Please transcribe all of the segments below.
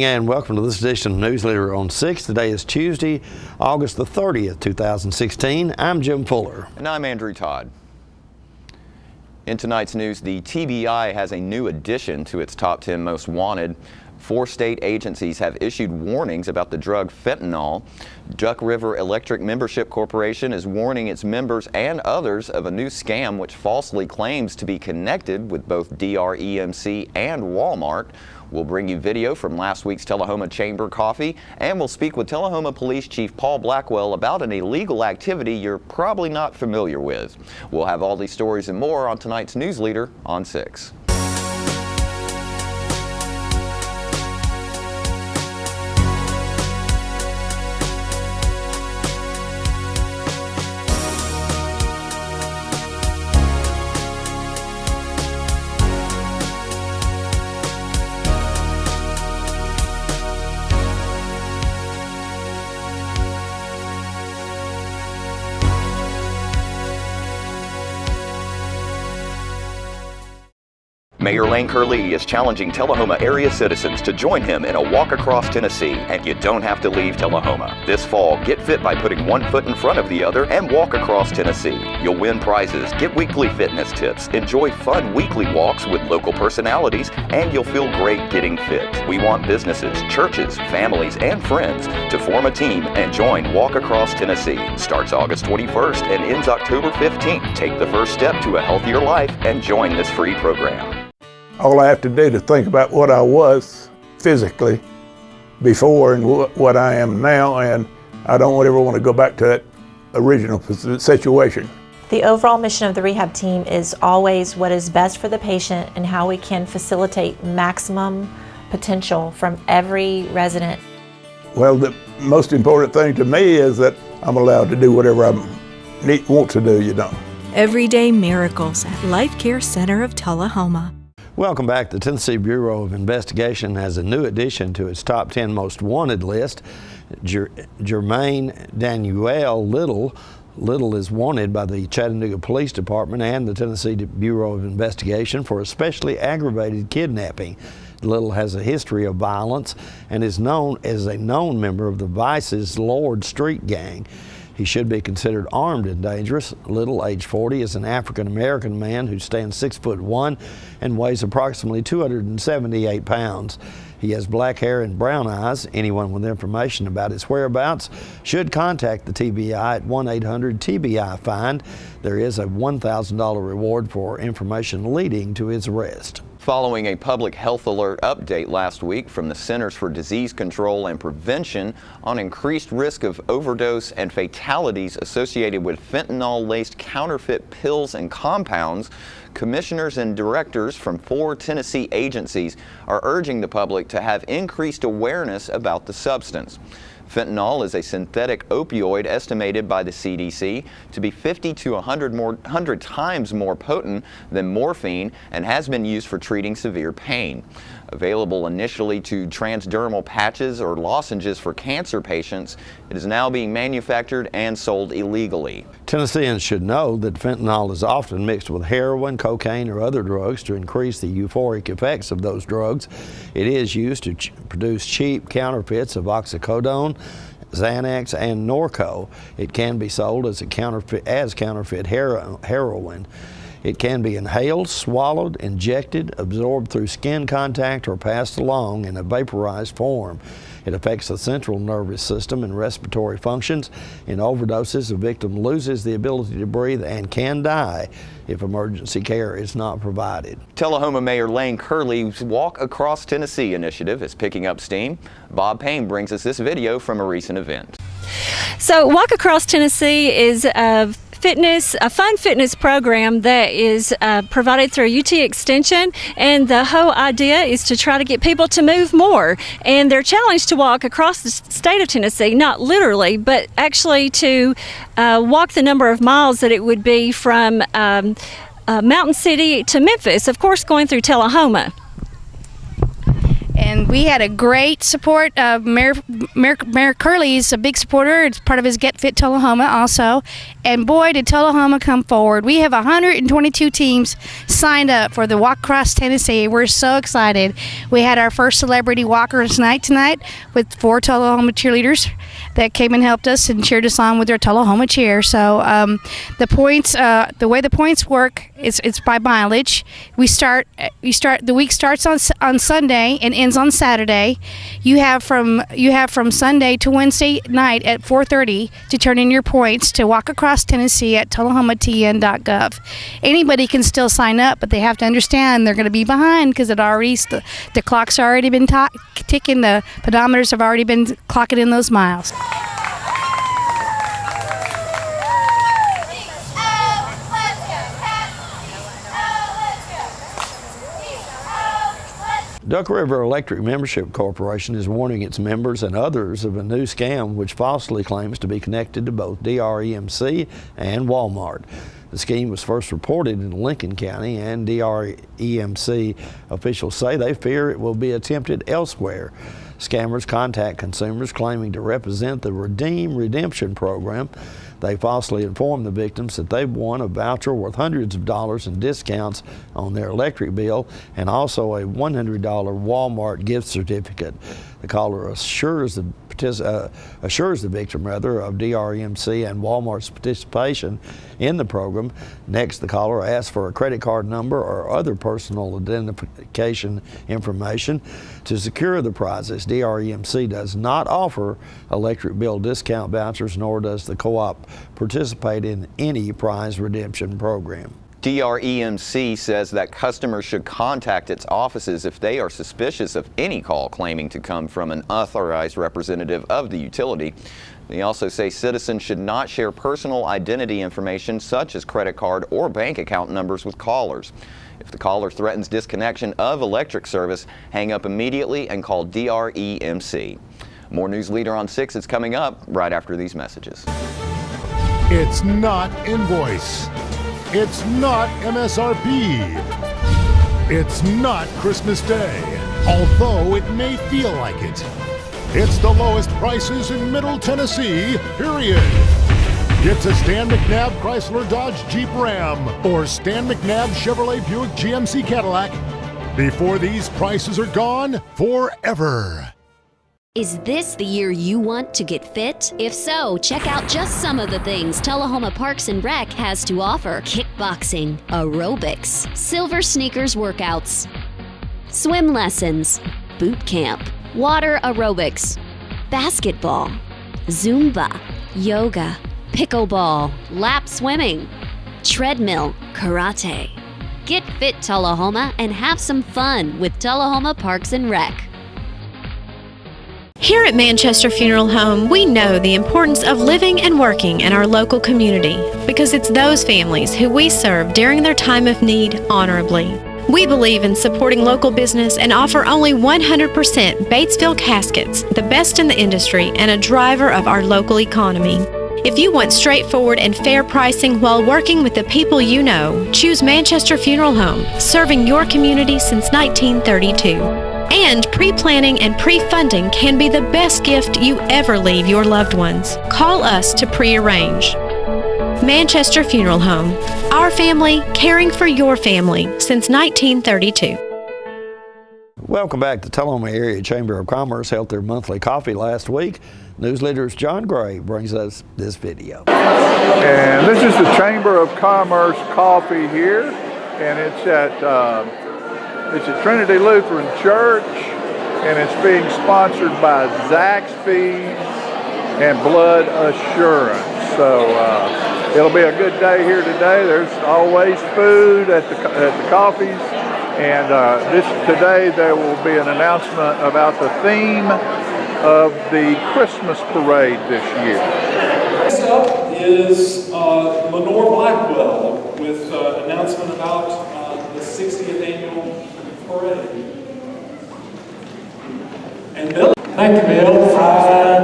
morning and welcome to this edition of Newsleader on 6. Today is Tuesday, August the 30th, 2016. I'm Jim Fuller. And I'm Andrew Todd. In tonight's news, the TBI has a new addition to its top 10 most wanted. 4 state agencies have issued warnings about the drug fentanyl. Duck River Electric Membership Corporation is warning its members and others of a new scam which falsely claims to be connected with both DREMC and Walmart. We'll bring you video from last week's Tullahoma Chamber Coffee, and we'll speak with Tullahoma Police Chief Paul Blackwell about an illegal activity you're probably not familiar with. We'll have all these stories and more on tonight's Newsleader on 6. Mayor Lane Curley is challenging Tullahoma area citizens to join him in a walk across Tennessee, and you don't have to leave Tullahoma. This fall, get fit by putting one foot in front of the other and walk across Tennessee. You'll win prizes, get weekly fitness tips, enjoy fun weekly walks with local personalities, and you'll feel great getting fit. We want businesses, churches, families, and friends to form a team and join Walk Across Tennessee. Starts August 21st and ends October 15th. Take the first step to a healthier life and join this free program. All I have to do to think about what I was physically before and what I am now, and I don't ever want to go back to that original situation. The overall mission of the rehab team is always what is best for the patient and how we can facilitate maximum potential from every resident. Well, the most important thing to me is that I'm allowed to do whatever I want to do, you know. Everyday miracles at Life Care Center of Tullahoma. Welcome back. The Tennessee Bureau of Investigation has a new addition to its top 10 most wanted list. Jermaine Danielle Little. Little is wanted by the Chattanooga Police Department and the Tennessee Bureau of Investigation for especially aggravated kidnapping. Little has a history of violence and is known as a known member of the Vice's Lord Street Gang. He should be considered armed and dangerous. Little, age 40, is an African-American man who stands 6'1" and weighs approximately 278 pounds. He has black hair and brown eyes. Anyone with information about his whereabouts should contact the TBI at 1-800-TBI-FIND. There is a $1,000 reward for information leading to his arrest. Following a public health alert update last week from the Centers for Disease Control and Prevention on increased risk of overdose and fatalities associated with fentanyl-laced counterfeit pills and compounds, commissioners and directors from 4 Tennessee agencies are urging the public to have increased awareness about the substance. Fentanyl is a synthetic opioid estimated by the CDC to be 50 to 100 times more potent than morphine and has been used for treating severe pain. Available initially to transdermal patches or lozenges for cancer patients, it is now being manufactured and sold illegally. Tennesseans should know that fentanyl is often mixed with heroin, cocaine, or other drugs to increase the euphoric effects of those drugs. It is used to produce cheap counterfeits of oxycodone, Xanax, and Norco. It can be sold as counterfeit heroin. It can be inhaled, swallowed, injected, absorbed through skin contact, or passed along in a vaporized form. It affects the central nervous system and respiratory functions. In overdoses, the victim loses the ability to breathe and can die if emergency care is not provided. Tullahoma Mayor Lane Curley's Walk Across Tennessee initiative is picking up steam. Bob Payne brings us this video from a recent event. So Walk Across Tennessee is a fun fitness program that is provided through UT Extension, and the whole idea is to try to get people to move more, and they're challenged to walk across the state of Tennessee, not literally, but actually to walk the number of miles that it would be from Mountain City to Memphis, of course going through Tullahoma. And we had a great support. Mayor Curley is a big supporter. It's part of his Get Fit Tullahoma also. And boy, did Tullahoma come forward. We have 122 teams signed up for the Walk Across Tennessee. We're so excited. We had our first celebrity walkers night tonight with 4 Tullahoma cheerleaders that came and helped us and cheered us on with their Tullahoma cheer. So the points, the way the points work, it's by mileage. The week starts on Sunday and ends on Saturday. You have from Sunday to Wednesday night at 4:30 to turn in your points to Walk Across Tennessee at tullahomatn.gov. Anybody can still sign up, but they have to understand they're going to be behind because the clock's already been ticking. The pedometers have already been clocking in those miles. Duck River Electric Membership Corporation is warning its members and others of a new scam which falsely claims to be connected to both DREMC and Walmart. The scheme was first reported in Lincoln County, and DREMC officials say they fear it will be attempted elsewhere. Scammers contact consumers claiming to represent the Redemption program. They falsely inform the victims that they've won a voucher worth hundreds of dollars in discounts on their electric bill and also a $100 Walmart gift certificate. The caller assures the victim of DREMC and Walmart's participation in the program. Next, the caller asks for a credit card number or other personal identification information to secure the prizes. DREMC does not offer electric bill discount vouchers, nor does the co-op participate in any prize redemption program. DREMC says that customers should contact its offices if they are suspicious of any call claiming to come from an authorized representative of the utility. They also say citizens should not share personal identity information such as credit card or bank account numbers with callers. If the caller threatens disconnection of electric service, hang up immediately and call DREMC. More Newsleader on 6 is coming up right after these messages. It's not invoice. It's not MSRP. It's not Christmas Day, although it may feel like it. It's the lowest prices in Middle Tennessee, period. Get to Stan McNabb Chrysler Dodge Jeep Ram or Stan McNabb Chevrolet Buick GMC Cadillac before these prices are gone forever. Is this the year you want to get fit? If so, check out just some of the things Tullahoma Parks and Rec has to offer. Kickboxing, aerobics, silver sneakers workouts, swim lessons, boot camp, water aerobics, basketball, Zumba, yoga, pickleball, lap swimming, treadmill, karate. Get fit, Tullahoma, and have some fun with Tullahoma Parks and Rec. Here at Manchester Funeral Home, we know the importance of living and working in our local community because it's those families who we serve during their time of need honorably. We believe in supporting local business and offer only 100% Batesville caskets, the best in the industry and a driver of our local economy. If you want straightforward and fair pricing while working with the people you know, choose Manchester Funeral Home, serving your community since 1932. And pre-planning and pre-funding can be the best gift you ever leave your loved ones. Call us to pre-arrange. Manchester Funeral Home. Our family, caring for your family since 1932. Welcome back. The Tullahoma Area Chamber of Commerce held their monthly coffee last week. Newsleader's John Gray brings us this video. And this is the Chamber of Commerce coffee here, and it's at Trinity Lutheran Church, and it's being sponsored by Zaxby's and Blood Assurance. So it'll be a good day here today. There's always food at the coffees, and today there will be an announcement about the theme of the Christmas parade this year. Next up is Lenore Blackwell with an announcement about the 60th annual parade. And Bill. Thank you, Bill. I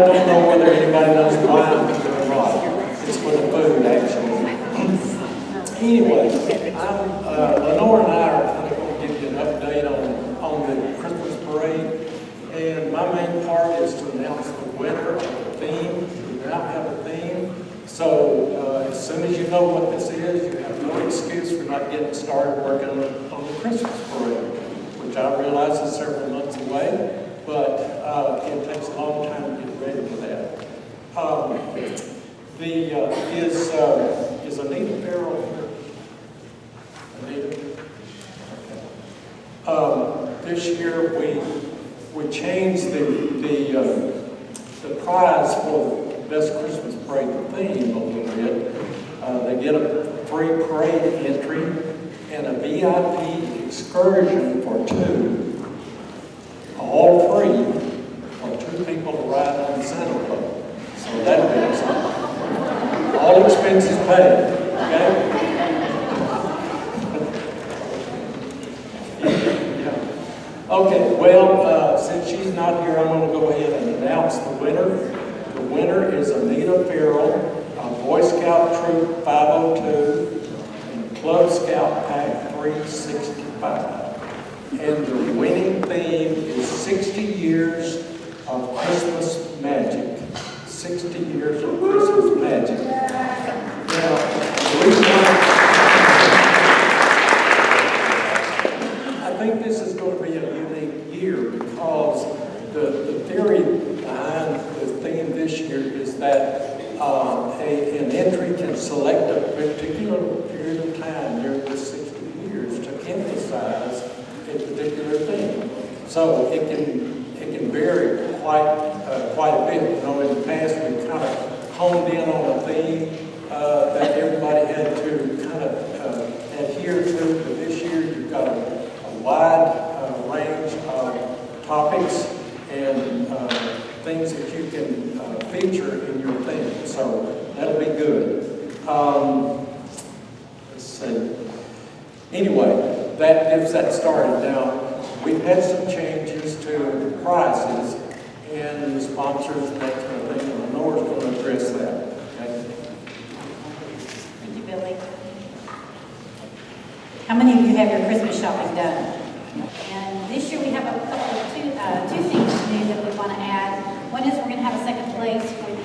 don't know whether anybody knows why I'm doing right. It's for the food, actually. Anyway, Lenore and I are going to give you an update on the Christmas parade. now have a theme. So as soon as you know what this is, you have no excuse for not getting started working on the Christmas parade, which I realize is several months away, but it takes a long time to get ready for that. Is Anita Farrell here? Anita? Okay. This year we changed the prize for the best Christmas parade theme a little bit. They get a free parade entry and a VIP excursion for two, all free, for two people to ride on the Santa Claus. So that'll be exciting. All expenses paid, okay? Okay, well, since she's not here, I'm going to go ahead and announce the winner. The winner is Anita Farrell, of Boy Scout Troop 502 and Club Scout Pack 365. And the winning theme is 60 years of Christmas magic. 60 years of Christmas magic. Now, the reason I think this is going to be a unique year because the theory behind the theme this year is that an entry can select a particular period of time during the 60 years to emphasize a particular theme. So it can vary quite a bit. You know, in the past we kind of honed in on a theme that everybody had to kind of adhere to. But this year you've got a wide range of topics and things that you can feature in your theme. So that'll be good. Let's see. Anyway, that gets that started. Now, we've had some changes to prices and the sponsors and that kind of thing, and Lenore's going to address that. Okay? Thank you, Billy. How many of you have your Christmas shopping done? And this year we have a couple of two things new that we want to add. One is we're going to have a second place for the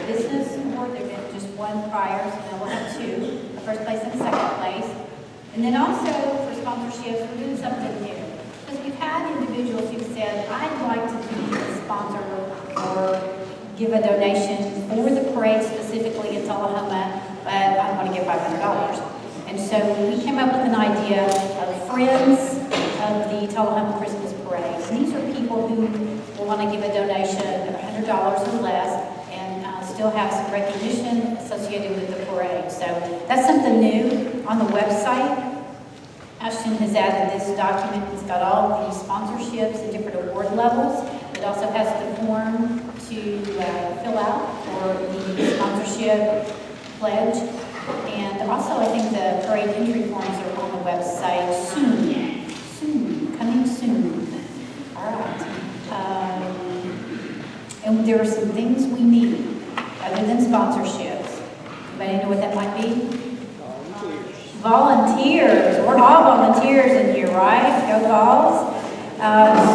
business award. There's been just one prior, so now we'll have two, a first place and a second place. And then also for sponsorships, we're doing something new. Because we've had individuals who've said, I'd like to be a sponsor or give a donation for the parade specifically in Tullahoma, but I want to give $500. And so we came up with an idea of Friends of the Tullahoma Christmas Parade. And these are people who will want to give a donation of $100 or less and still have some recognition associated with the parade. So that's something new on the website. Ashton has added this document. It's got all the sponsorships and different award levels. It also has the form to fill out for the sponsorship pledge. And also, I think the parade entry forms are on the website soon. Soon. Coming soon. All right. And there are some things we need other than sponsorships. Anybody know what that might be? Volunteers. We're all volunteers in here, right? Go Vols.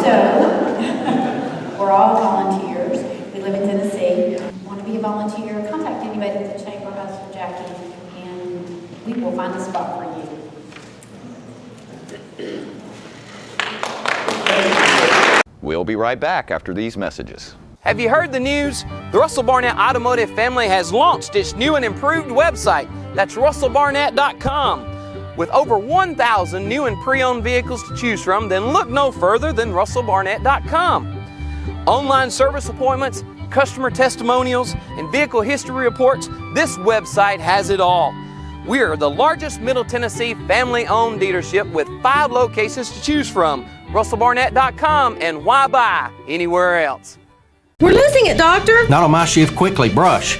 So, we're all volunteers. We live in Tennessee. Want to be a volunteer? Contact anybody at the Chamber, us or Jackie, and we will find a spot for you. We'll be right back after these messages. Have you heard the news? The Russell Barnett Automotive family has launched its new and improved website. That's russellbarnett.com. With over 1,000 new and pre-owned vehicles to choose from, then look no further than russellbarnett.com. Online service appointments, customer testimonials, and vehicle history reports, this website has it all. We are the largest Middle Tennessee family-owned dealership with 5 locations to choose from. russellbarnett.com, and why buy anywhere else? We're losing it, Doctor. Not on my shift. Quickly, brush.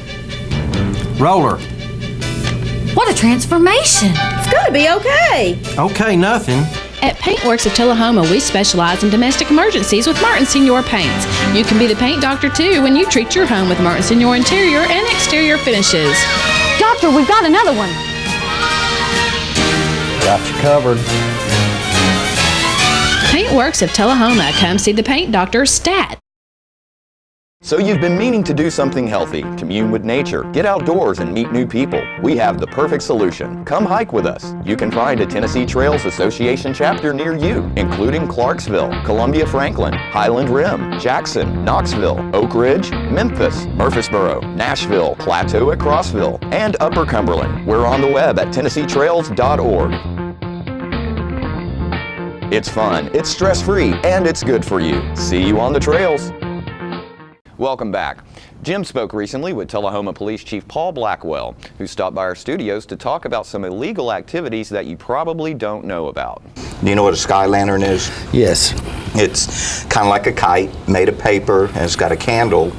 Roller. What a transformation. It's going to be okay. Okay, nothing. At Paintworks of Tullahoma, we specialize in domestic emergencies with Martin Senior Paints. You can be the paint doctor, too, when you treat your home with Martin Senior interior and exterior finishes. Doctor, we've got another one. Got you covered. Paintworks of Tullahoma. Come see the paint doctor, Stat. So you've been meaning to do something healthy, commune with nature, get outdoors and meet new people. We have the perfect solution. Come hike with us. You can find a Tennessee Trails Association chapter near you, including Clarksville, Columbia Franklin, Highland Rim, Jackson, Knoxville, Oak Ridge, Memphis, Murfreesboro, Nashville, Plateau at Crossville, and Upper Cumberland. We're on the web at TennesseeTrails.org. It's fun, it's stress-free, and it's good for you. See you on the trails. Welcome back. Jim spoke recently with Tullahoma Police Chief Paul Blackwell, who stopped by our studios to talk about some illegal activities that you probably don't know about. Do you know what a sky lantern is? Yes. It's kind of like a kite made of paper, and it's got a candle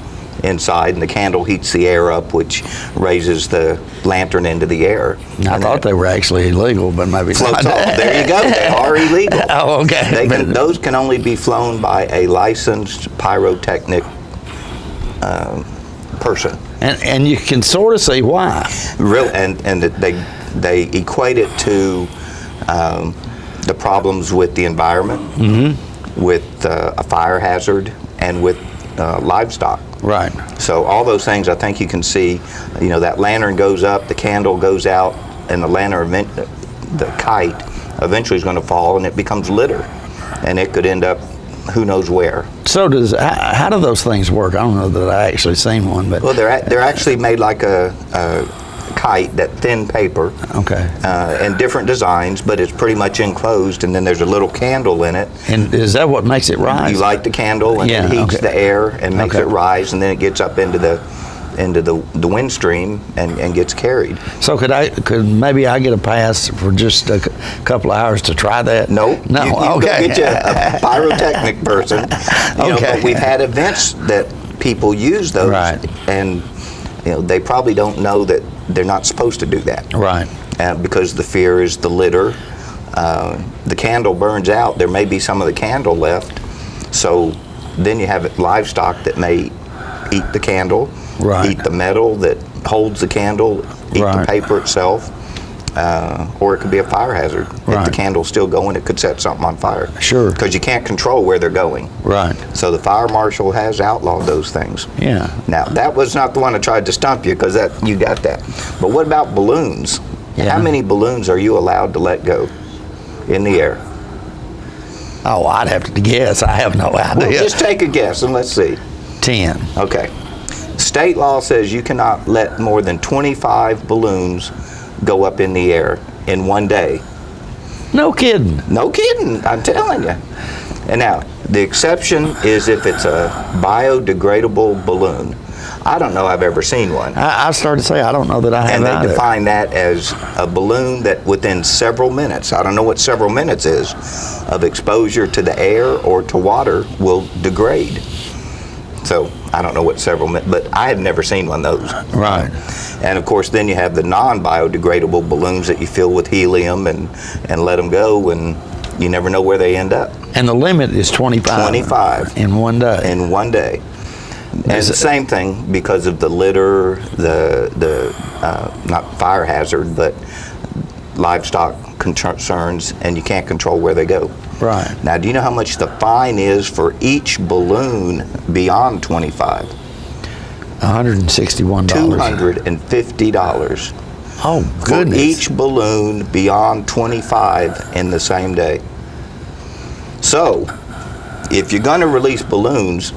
inside, and the candle heats the air up, which raises the lantern into the air. I thought they were actually illegal, but maybe not. There you go. They are illegal. Oh, okay. Those can only be flown by a licensed pyrotechnic person. And you can sort of see why. And they equate it to the problems with the environment, with a fire hazard, and with livestock. Right. So all those things, I think you can see, you know, that lantern goes up, the candle goes out, and the lantern, the kite, eventually is going to fall, and it becomes litter, and it could end up who knows where. So how do those things work? I don't know that I actually seen one, but well, they're actually made like a kite, that thin paper. Okay. And different designs, but it's pretty much enclosed, and then there's a little candle in it. And is that what makes it rise? You light the candle, and it heats the air and makes it rise, and then it gets up into the wind stream and gets carried. So could maybe I get a pass for just a couple of hours to try that? No. You Okay. Go get you a pyrotechnic person. You know, but we've had events that people use those, and you know, they probably don't know that they're not supposed to do that. Right. Because the fear is the litter. The candle burns out. There may be some of the candle left. So then you have livestock that may eat the candle, eat the metal that holds the candle, eat the paper itself, or it could be a fire hazard. If the candle's still going, it could set something on fire. Sure. Because you can't control where they're going. Right. So the fire marshal has outlawed those things. Yeah. Now, that was not the one that tried to stump you, because you got that. But what about balloons? Yeah. How many balloons are you allowed to let go in the air? Oh, I'd have to guess. I have no idea. Well, just take a guess and let's see. 10. Okay. State law says you cannot let more than 25 balloons go up in the air in one day. No kidding. No kidding, I'm telling you. And now, the exception is if it's a biodegradable balloon. I don't know I've ever seen one. I started to say I don't know that I have either. And they define that as a balloon that within several minutes, I don't know what several minutes is, of exposure to the air or to water will degrade. So I don't know what several minutes, but I have never seen one of those. Right. And of course then you have the non-biodegradable balloons that you fill with helium and let them go, and you never know where they end up. And the limit is 25. 25. In one day. In one day. And it's the same thing because of the litter, the not fire hazard, but livestock concerns, and you can't control where they go. Right. Now, do you know how much the fine is for each balloon beyond 25? $161. $250. Oh, goodness. For each balloon beyond 25 in the same day. So, if you're going to release balloons,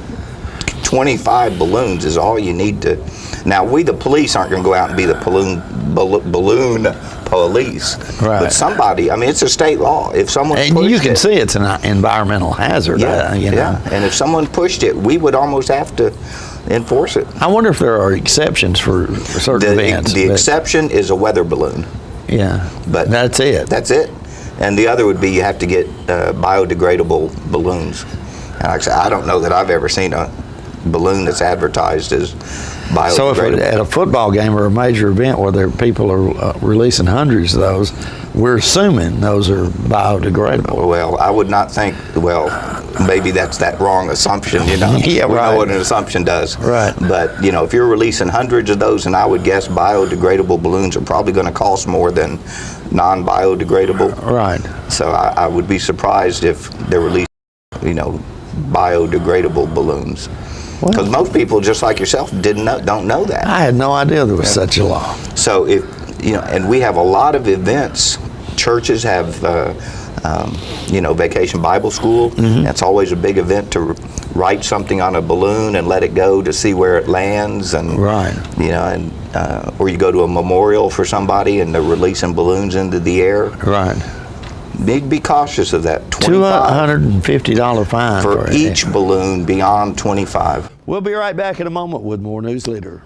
25 balloons is all you need to. Now, we, the police, aren't going to go out and be the balloon police. Right. But somebody, I mean, it's a state law. If someone and you can see it's an environmental hazard. Yeah, you know. Yeah. And if someone pushed it, we would almost have to enforce it. I wonder if there are exceptions for certain events. The exception is a weather balloon. Yeah. But that's it. That's it. And the other would be you have to get biodegradable balloons. And like I said, I don't know that I've ever seen a balloon that's advertised as biodegradable. So if at a football game or a major event where people are releasing hundreds of those, we're assuming those are biodegradable. Well, I would not think, well, maybe that's that wrong assumption, you know. Yeah, we right. know what an assumption does. Right. But, you know, if you're releasing hundreds of those, and I would guess biodegradable balloons are probably going to cost more than non-biodegradable. Right. So I would be surprised if they're releasing, you know, biodegradable balloons. Because most people, just like yourself, don't know that. I had no idea there was such a law. So and we have a lot of events. Churches have, Vacation Bible School. That's always a big event to write something on a balloon and let it go to see where it lands, and or you go to a memorial for somebody and they're releasing balloons into the air. Right. Be cautious of that. $250 fine for each balloon beyond 25. We'll be right back in a moment with more Newsleader.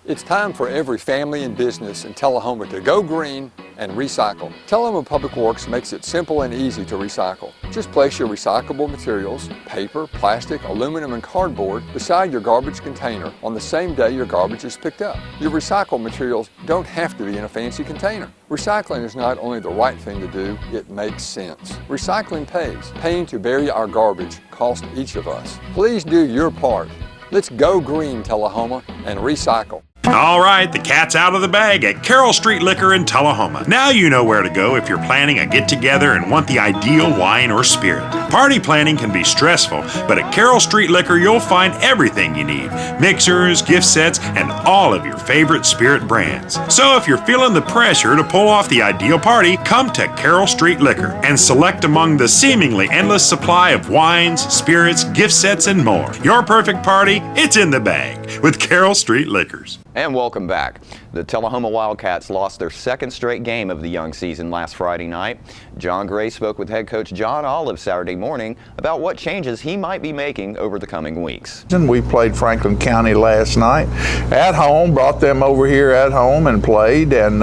It's time for every family and business in Tullahoma to go green and recycle. Tullahoma Public Works makes it simple and easy to recycle. Just place your recyclable materials, paper, plastic, aluminum, and cardboard beside your garbage container on the same day your garbage is picked up. Your recycled materials don't have to be in a fancy container. Recycling is not only the right thing to do, it makes sense. Recycling pays. Paying to bury our garbage costs each of us. Please do your part. Let's go green, Tullahoma, and recycle. All right, the cat's out of the bag at Carroll Street Liquor in Tullahoma. Now you know where to go if you're planning a get-together and want the ideal wine or spirit. Party planning can be stressful, but at Carroll Street Liquor you'll find everything you need. Mixers, gift sets, and all of your favorite spirit brands. So if you're feeling the pressure to pull off the ideal party, come to Carroll Street Liquor and select among the seemingly endless supply of wines, spirits, gift sets, and more. Your perfect party, it's in the bag with Carroll Street Liquors. And welcome back. The Tullahoma Wildcats lost their second straight game of the young season last Friday night. John Gray spoke with head coach John Olive Saturday morning about what changes he might be making over the coming weeks. We played Franklin County last night at home, brought them over here at home and played, and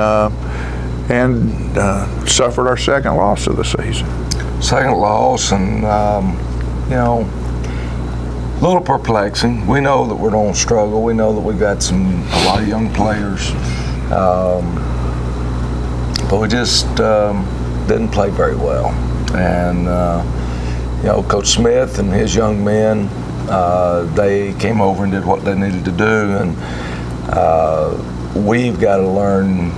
suffered our second loss of the season. Second loss, and a little perplexing. We know that we're going to struggle. We know that we've got a lot of young players, but we just didn't play very well. And Coach Smith and his young men, they came over and did what they needed to do, and we've got to learn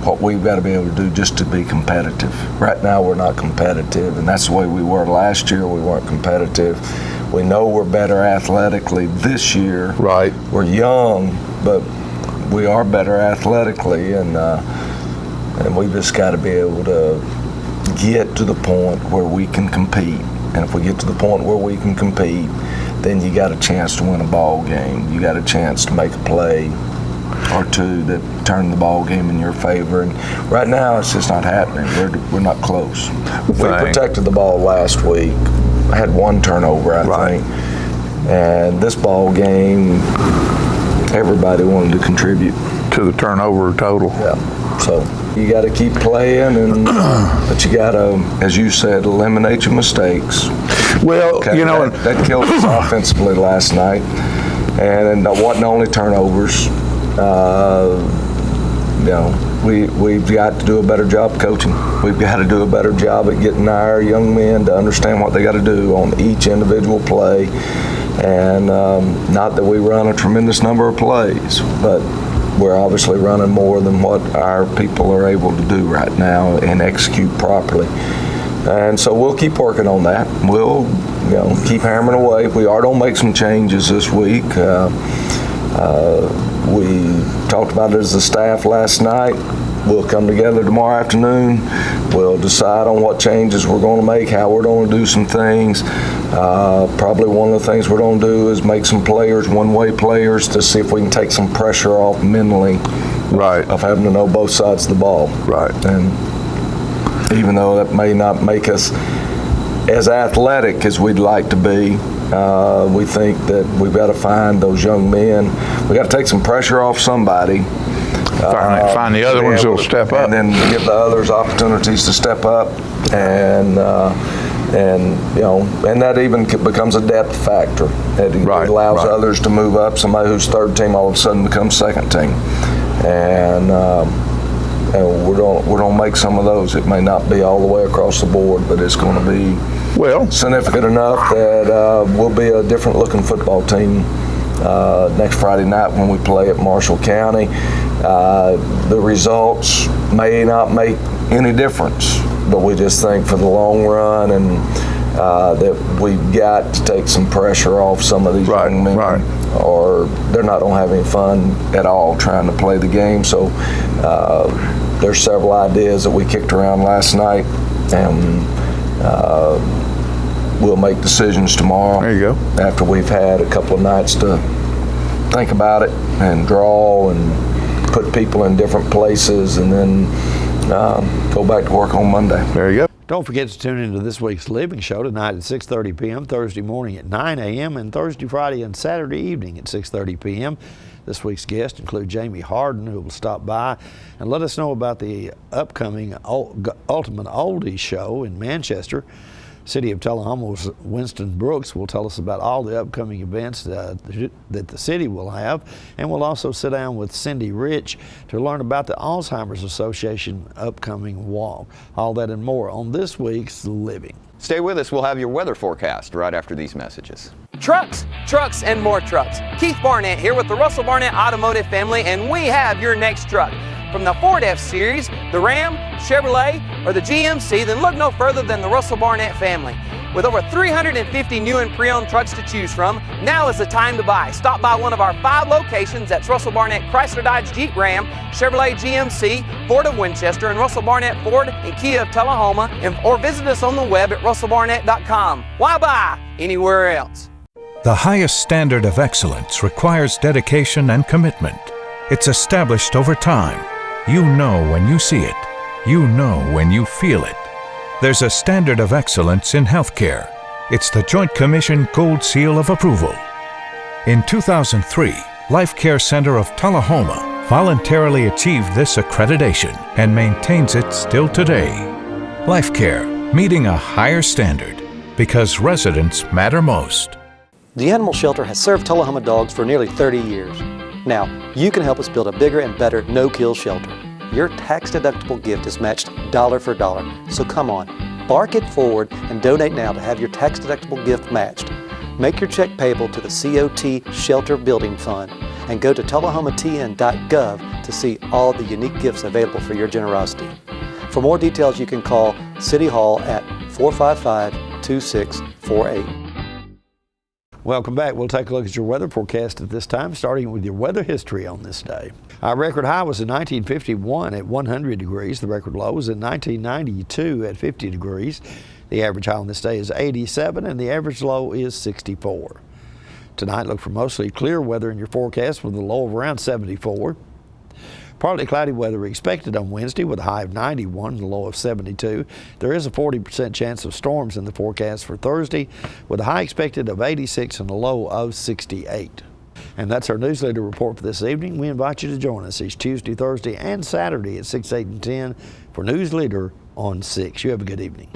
what we've got to be able to do just to be competitive. Right now we're not competitive, and that's the way we were last year. We weren't competitive. We know we're better athletically this year. Right. We're young, but we are better athletically, and we've just got to be able to get to the point where we can compete. And if we get to the point where we can compete, then you got a chance to win a ball game. You got a chance to make a play or two that turn the ball game in your favor. And right now, it's just not happening. We're not close. We protected the ball last week. I had one turnover, I think. And this ball game, everybody wanted to contribute to the turnover total. Yeah. So you got to keep playing, but you got to, as you said, eliminate your mistakes. Well, that killed us offensively last night, and it wasn't only turnovers. We've got to do a better job coaching. We've got to do a better job at getting our young men to understand what they got to do on each individual play. And not that we run a tremendous number of plays, but we're obviously running more than what our people are able to do right now and execute properly. And so we'll keep working on that. We'll keep hammering away. We are going to make some changes this week. We talked about it as a staff last night. We'll come together tomorrow afternoon. We'll decide on what changes we're going to make, how we're going to do some things. Probably one of the things we're going to do is make some players one-way players to see if we can take some pressure off mentally of having to know both sides of the ball. Right. And even though that may not make us as athletic as we'd like to be, we think that we've got to find those young men. We got to take some pressure off somebody. Find the other ones who'll step up. And then give the others opportunities to step up. And And and that even becomes a depth factor. It allows others to move up. Somebody who's third team all of a sudden becomes second team, and we're going to make some of those. It may not be all the way across the board, but it's going to be significant enough that we'll be a different looking football team next Friday night when we play at Marshall County. The results may not make any difference, but we just think for the long run and that we've got to take some pressure off some of these young men, or they're not going to have any fun at all trying to play the game. So there's several ideas that we kicked around last night, and we'll make decisions tomorrow. There you go. After we've had a couple of nights to think about it and draw and put people in different places, and then go back to work on Monday. There you go. Don't forget to tune into this week's Living Show tonight at 6:30 p.m., Thursday morning at 9 a.m., and Thursday, Friday, and Saturday evening at 6:30 p.m. This week's guests include Jamie Harden, who will stop by and let us know about the upcoming Ultimate Oldies show in Manchester. City of Tullahoma's Winston Brooks will tell us about all the upcoming events that the city will have, and we'll also sit down with Cindy Rich to learn about the Alzheimer's Association upcoming walk. All that and more on this week's Living. Stay with us. We'll have your weather forecast right after these messages. Trucks, trucks, and more trucks. Keith Barnett here with the Russell Barnett Automotive family, and we have your next truck. From the Ford F-Series, the Ram, Chevrolet, or the GMC, then look no further than the Russell Barnett family. With over 350 new and pre-owned trucks to choose from, now is the time to buy. Stop by one of our 5 locations. That's Russell Barnett Chrysler Dodge Jeep Ram, Chevrolet GMC, Ford of Winchester, and Russell Barnett Ford and Kia of Tullahoma, or visit us on the web at russellbarnett.com. Why buy anywhere else? The highest standard of excellence requires dedication and commitment. It's established over time. You know when you see it. You know when you feel it. There's a standard of excellence in healthcare. It's the Joint Commission Gold Seal of Approval. In 2003, Life Care Center of Tullahoma voluntarily achieved this accreditation and maintains it still today. Life Care, meeting a higher standard because residents matter most. The Animal Shelter has served Tullahoma dogs for nearly 30 years. Now, you can help us build a bigger and better no-kill shelter. Your tax-deductible gift is matched dollar for dollar. So come on, bark it forward and donate now to have your tax-deductible gift matched. Make your check payable to the COT Shelter Building Fund and go to tullahomatn.gov to see all the unique gifts available for your generosity. For more details, you can call City Hall at 455-2648. Welcome back. We'll take a look at your weather forecast at this time, starting with your weather history on this day. Our record high was in 1951 at 100 degrees. The record low was in 1992 at 50 degrees. The average high on this day is 87 and the average low is 64. Tonight, look for mostly clear weather in your forecast with a low of around 74. Partly cloudy weather expected on Wednesday with a high of 91 and a low of 72. There is a 40% chance of storms in the forecast for Thursday with a high expected of 86 and a low of 68. And that's our Newsleader report for this evening. We invite you to join us each Tuesday, Thursday, and Saturday at 6, 8, and 10 for Newsleader on 6. You have a good evening.